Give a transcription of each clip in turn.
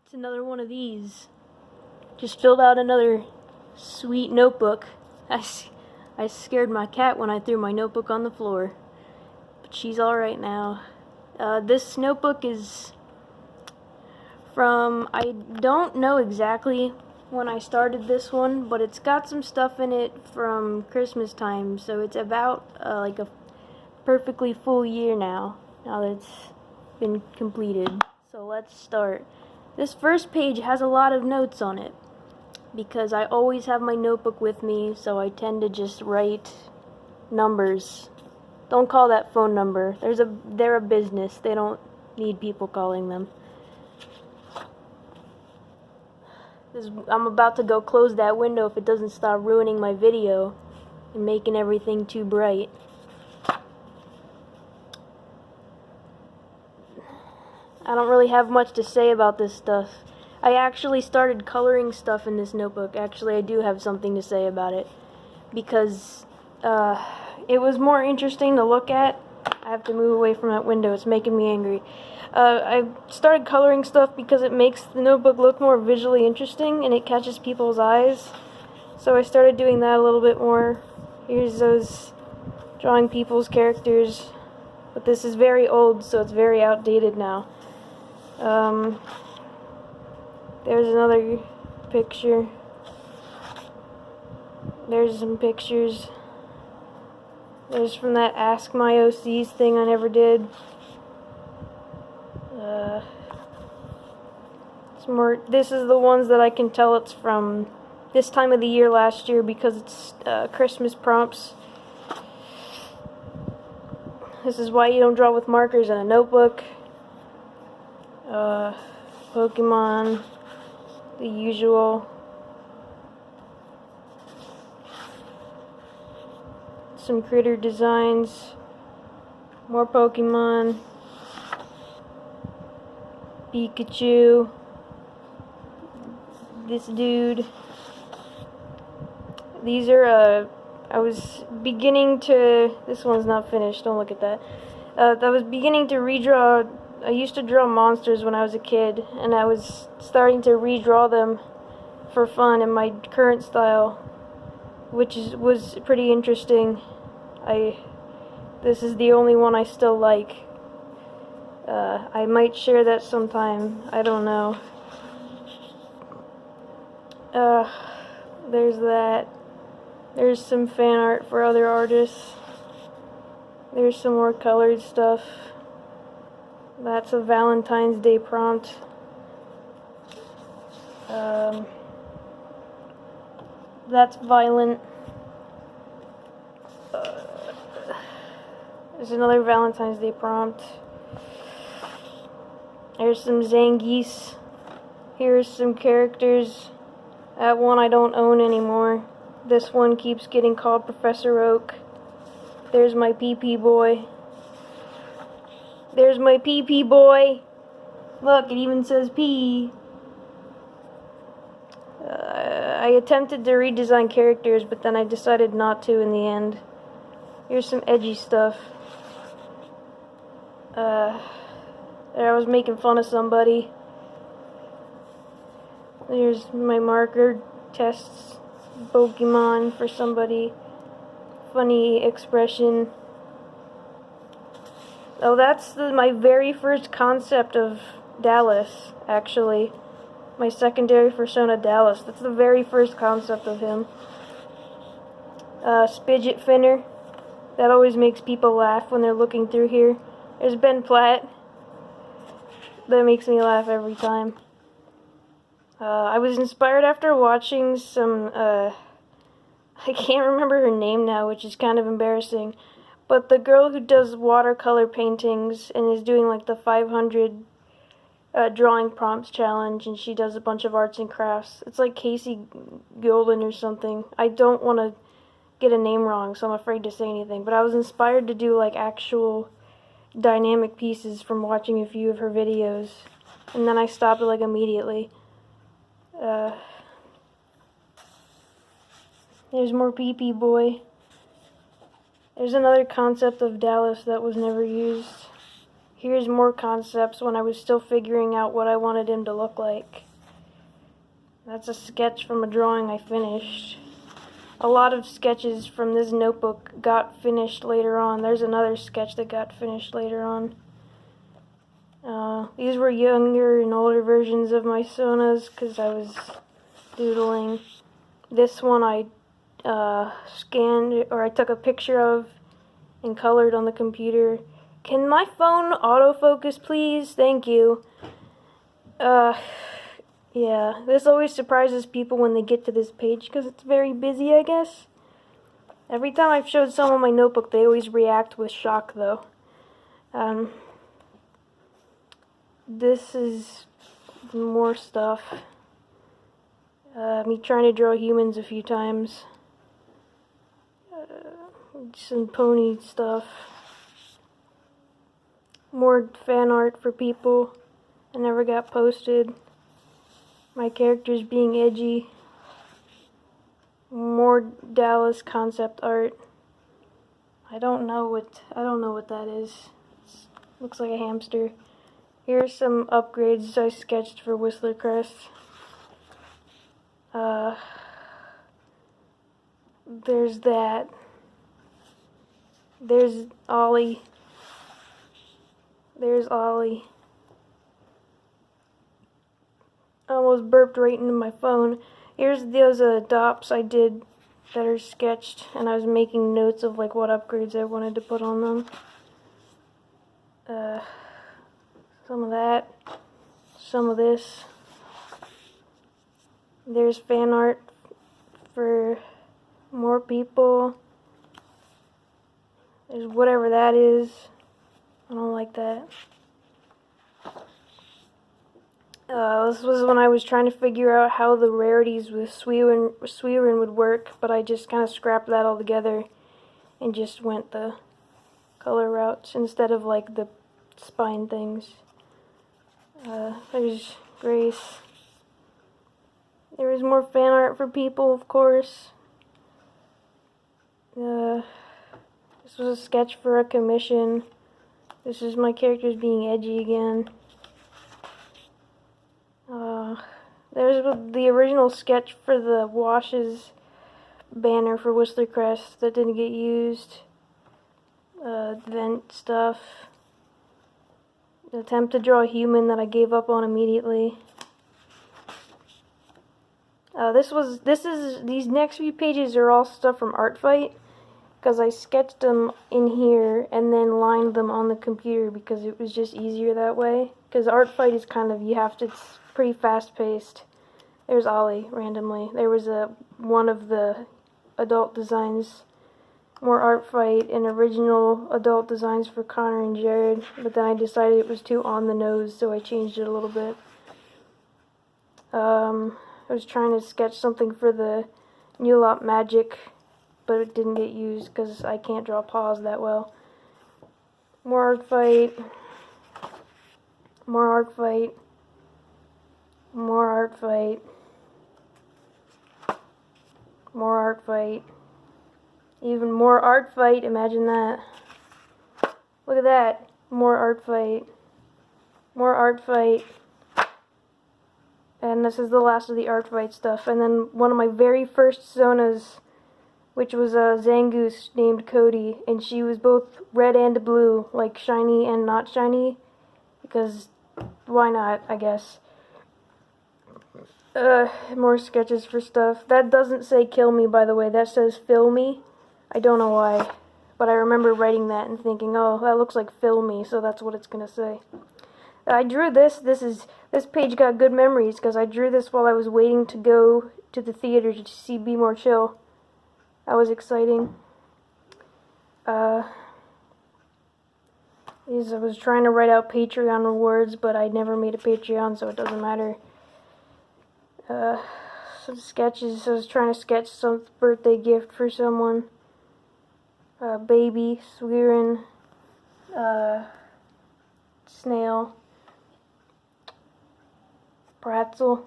It's another one of these. Just filled out another sweet notebook. I scared my cat when I threw my notebook on the floor. But she's alright now. This notebook is from, I don't know exactly when I started this one, but it's got some stuff in it from Christmas time, so it's about like a perfectly full year now that it's been completed. So let's start. This first page has a lot of notes on it because I always have my notebook with me, so I tend to just write numbers. Don't call that phone number. They're a business. They don't need people calling them. I'm about to go close that window if it doesn't stop ruining my video and making everything too bright. I don't really have much to say about this stuff. I actually started coloring stuff in this notebook. Actually, I do have something to say about it because it was more interesting to look at. I have to move away from that window. It's making me angry. I started coloring stuff because it makes the notebook look more visually interesting and it catches people's eyes. So I started doing that a little bit more. Here's those drawing people's characters. But this is very old, so it's very outdated now. There's another picture. There's some pictures. There's from that Ask My OCs thing I never did. Some more. This is the ones that I can tell it's from this time of the year last year because it's Christmas prompts. This is why you don't draw with markers in a notebook. Pokemon, the usual. Some critter designs, more Pokemon, Pikachu, this dude. These are, I was beginning to, this one's not finished, don't look at that. I was beginning to redraw. I used to draw monsters when I was a kid, and I was starting to redraw them for fun in my current style, which was pretty interesting. This is the only one I still like. I might share that sometime. I don't know. There's that. There's some fan art for other artists. There's some more colored stuff. That's a Valentine's Day prompt. That's violent. There's another Valentine's Day prompt. There's some Zangief. Here's some characters. That one I don't own anymore. This one keeps getting called Professor Oak. There's my PP boy. There's my PP boy. Look, it even says P. I attempted to redesign characters, but then I decided not to in the end. Here's some edgy stuff. There I was making fun of somebody. There's my marker tests Pokemon for somebody. Funny expression. Oh, that's my very first concept of Dallas, actually. My secondary persona, Dallas. That's the very first concept of him. Spidget Finner. That always makes people laugh when they're looking through here. There's Ben Platt. That makes me laugh every time. I was inspired after watching some, I can't remember her name now, which is kind of embarrassing. But the girl who does watercolor paintings and is doing like the 500 drawing prompts challenge, and she does a bunch of arts and crafts. It's like Casey Golden or something. I don't want to get a name wrong, so I'm afraid to say anything. But I was inspired to do like actual dynamic pieces from watching a few of her videos, and then I stopped it like immediately. There's more PP boy. There's another concept of Dallas that was never used. Here's more concepts when I was still figuring out what I wanted him to look like. That's a sketch from a drawing I finished. A lot of sketches from this notebook got finished later on. There's another sketch that got finished later on. These were younger and older versions of my sonas because I was doodling. This one I scanned, or I took a picture of and colored on the computer. Can my phone autofocus, please? Thank you. Yeah, this always surprises people when they get to this page because it's very busy, I guess. Every time I've showed someone my notebook, they always react with shock, though. This is more stuff. Me trying to draw humans a few times. Some pony stuff. More fan art for people that never got posted. My characters being edgy. More Dallas concept art. I don't know what that is. Looks like a hamster. Here's some upgrades I sketched for Whistler Crest. There's that. There's Ollie. There's Ollie. I almost burped right into my phone. Here's those dops I did that are sketched, and I was making notes of like what upgrades I wanted to put on them. Some of that. Some of this. There's fan art for more people. There's whatever that is. I don't like that. This was when I was trying to figure out how the rarities with Sweerin would work, but I just kind of scrapped that all together and just went the color routes instead of like the spine things. There's Grace. There was more fan art for people, of course. This was a sketch for a commission. This is my characters being edgy again. There's the original sketch for the Washes banner for Whistler Crest that didn't get used. Vent stuff. The attempt to draw a human that I gave up on immediately. These next few pages are all stuff from Art Fight, because I sketched them in here and then lined them on the computer because it was just easier that way. Because Art Fight is kind of, it's pretty fast paced. There's Ollie randomly. There was one of the adult designs, more Art Fight and original adult designs for Connor and Jared, but then I decided it was too on the nose, so I changed it a little bit. I was trying to sketch something for the New Lot Magic, but it didn't get used because I can't draw paws that well. More Art Fight. More Art Fight. More Art Fight. More Art Fight. Even more Art Fight, imagine that. Look at that. More Art Fight. More Art Fight. And this is the last of the Art Fight stuff. And then one of my very first Zonas, which was a Zangoose named Cody, and she was both red and blue, like shiny and not shiny, because why not, I guess. More sketches for stuff. That doesn't say kill me, by the way, that says fill me. I don't know why, but I remember writing that and thinking, oh, that looks like fill me, so that's what it's gonna say. I drew this. This page got good memories, because I drew this while I was waiting to go to the theater to see Be More Chill. That was exciting. I was trying to write out Patreon rewards, but I never made a Patreon, so it doesn't matter. Some sketches. I was trying to sketch some birthday gift for someone. Baby, Sweerin, Snail, Bratzel.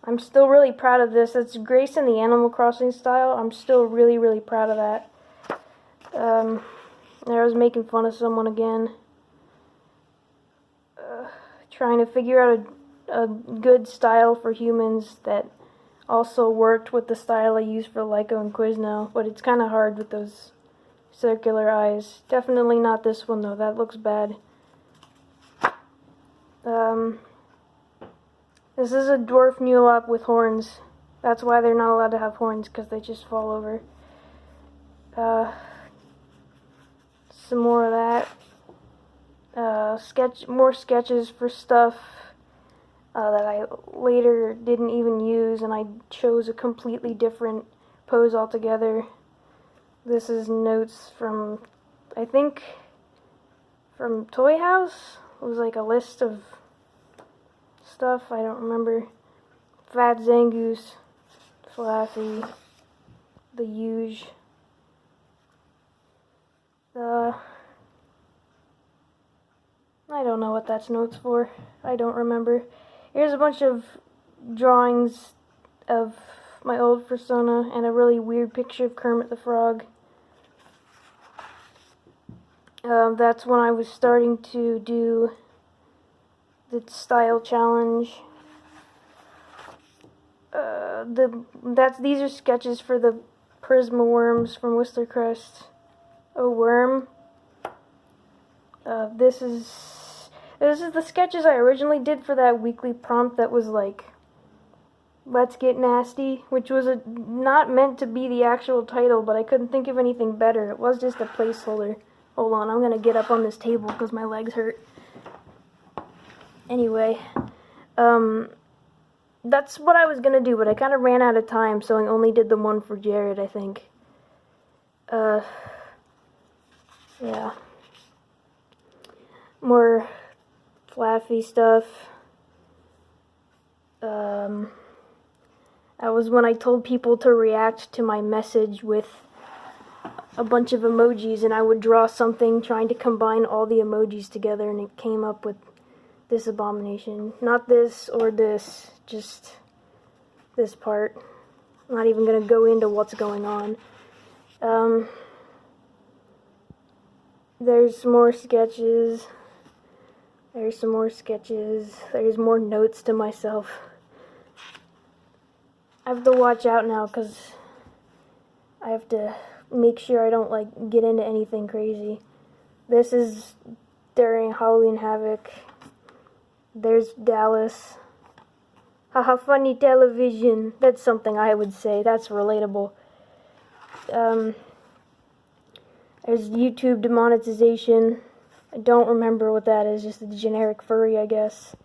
I'm still really proud of this. It's Grace in the Animal Crossing style. I'm still really, really proud of that. There I was making fun of someone again. trying to figure out a good style for humans that also worked with the style I use for Lyco and Quizno, but it's kind of hard with those circular eyes. Definitely not this one though, that looks bad. This is a dwarf Newlop with horns. That's why they're not allowed to have horns, because they just fall over. Some more of that. More sketches for stuff that I later didn't even use, and I chose a completely different pose altogether. This is notes from, I think, from Toy House. It was like a list of stuff, I don't remember. Fat Zangoose, Flaffy, the Huge. I don't know what that's notes for. I don't remember. Here's a bunch of drawings of my old persona and a really weird picture of Kermit the Frog. That's when I was starting to do the style challenge. These are sketches for the Prisma worms from Whistler Crest. A worm. This is the sketches I originally did for that weekly prompt that was like, "Let's Get Nasty," which was not meant to be the actual title, but I couldn't think of anything better. It was just a placeholder. Hold on, I'm gonna get up on this table because my legs hurt. Anyway, that's what I was gonna do, but I kind of ran out of time, so I only did the one for Jared, I think. Yeah. More Flaffy stuff. That was when I told people to react to my message with a bunch of emojis, and I would draw something trying to combine all the emojis together, and it came up with this abomination. Not this or this, just this part. I'm not even going to go into what's going on. There's more sketches. There's some more sketches. There's more notes to myself. I have to watch out now because I have to make sure I don't like get into anything crazy. This is during Halloween Havoc. There's Dallas. Haha, funny television. That's something I would say. That's relatable. There's YouTube demonetization. I don't remember what that is. Just a generic furry, I guess.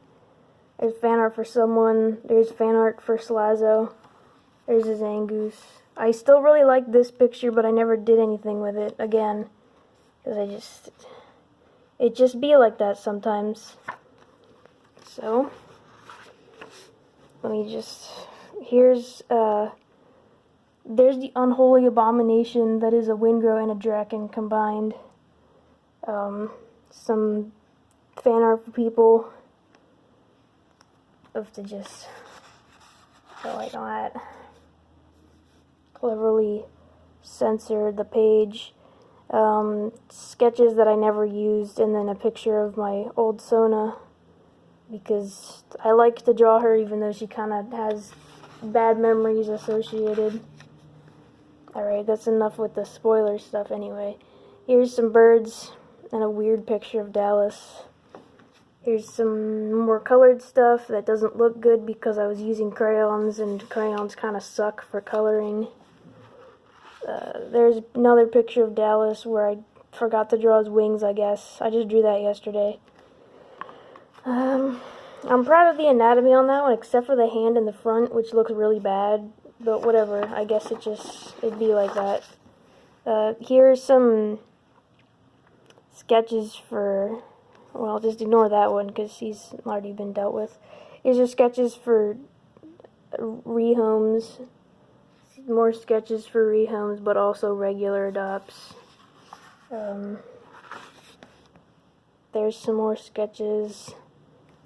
There's fan art for someone. There's fan art for Slazo. There's a Zangoose. I still really like this picture, but I never did anything with it again. Because it just be like that sometimes. So, let me just, there's the unholy abomination that is a Windgrow and a Draken combined. Some fan art for people. Of to just go like that. Cleverly censored the page. Sketches that I never used, and then a picture of my old Sona. Because I like to draw her even though she kind of has bad memories associated. Alright, that's enough with the spoiler stuff anyway. Here's some birds and a weird picture of Dallas. Here's some more colored stuff that doesn't look good because I was using crayons, and crayons kind of suck for coloring. There's another picture of Dallas where I forgot to draw his wings, I guess. I just drew that yesterday. I'm proud of the anatomy on that one, except for the hand in the front, which looks really bad. But whatever, I guess it'd be like that. Here's some sketches for, well, just ignore that one because he's already been dealt with. Here's your sketches for rehomes. More sketches for rehomes, but also regular adopts. There's some more sketches.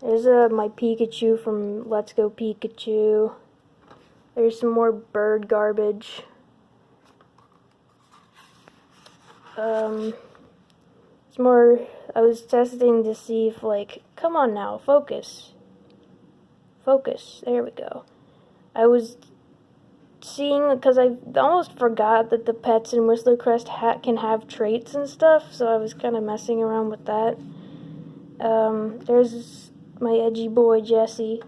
There's my Pikachu from Let's Go Pikachu. There's some more bird garbage. Some more I was testing to see if, like, come on now, focus. Focus. There we go. I was seeing, because I almost forgot that the pets in Whistler Crest can have traits and stuff, so I was kind of messing around with that. There's my edgy boy, Jesse.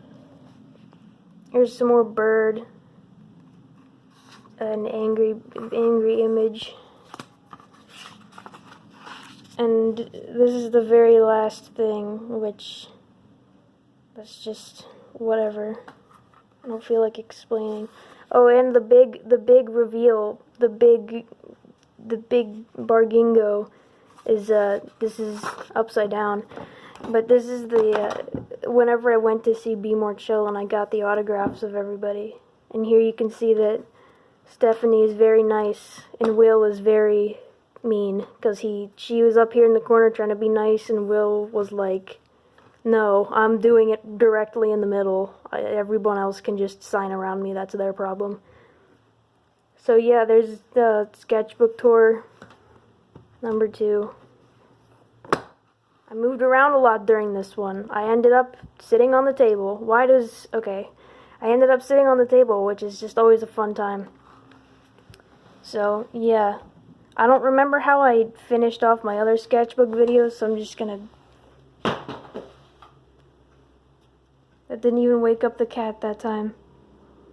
Here's some more bird. An angry image. And this is the very last thing, which, that's just whatever. I don't feel like explaining. Oh, and the big reveal, the big Bargingo is, this is upside down. But this is the, whenever I went to see Be More Chill and I got the autographs of everybody. And here you can see that Stephanie is very nice and Will is very mean, because she was up here in the corner trying to be nice, and Will was like, no, I'm doing it directly in the middle. Everyone else can just sign around me, that's their problem. So yeah, there's the sketchbook tour number 2. I moved around a lot during this one. I ended up sitting on the table. I ended up sitting on the table, which is just always a fun time. So yeah, I don't remember how I finished off my other sketchbook videos, so I'm just gonna... That didn't even wake up the cat that time.